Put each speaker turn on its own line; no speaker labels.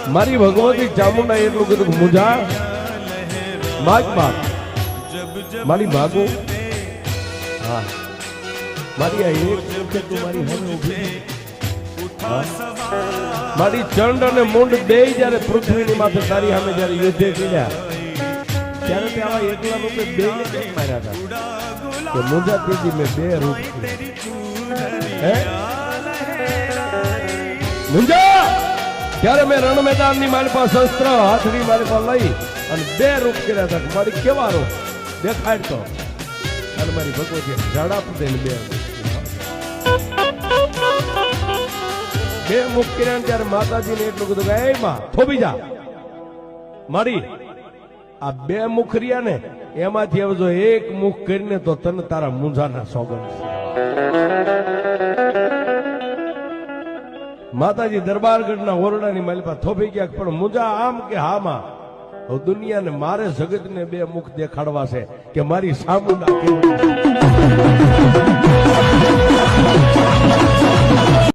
મારી ભગવતી ચામુંડા એટલું કીધું મુજા માગ માગ મારી માગો હા મારી આ એક વખત તું મારી સામે ઊભી મારી ચંડ અને મુંડ બે જ્યારે પૃથ્વીની માથે તારી સામે જ્યારે યુદ્ધ કર્યા ત્યારે તે આવા એકલા રૂપે બે માર્યા હતા કે મુંજા તેજી મેં બે રૂપ હે મુંજા ત્યારે મેં રણ મેદાન ની મારી પાસે શસ્ત્ર હાથડી મારી પાસે લઈ અને બે રૂપ કર્યા હતા મારી કેવા રૂપ દેખાડતો અને મારી ભગવતી ઝાડા પૂછે બે મુખ કર્યા ત્યારે માતાજીને એટલું કીધું કે એ માં થોભી જા મારી આ બે મુખ રહ્યા ને એમાંથી હવે જો એક મુખ કરીને તો તને તારા મુંજાના સોગંદ માતાજી દરબારગઢના ઓરડાની માલિપા થોભી ગયા પણ મુંજા આમ કે હા માં દુનિયાને મારે જગતને બે મુખ દેખાડવા છે કે મારી સામુંડા કેવું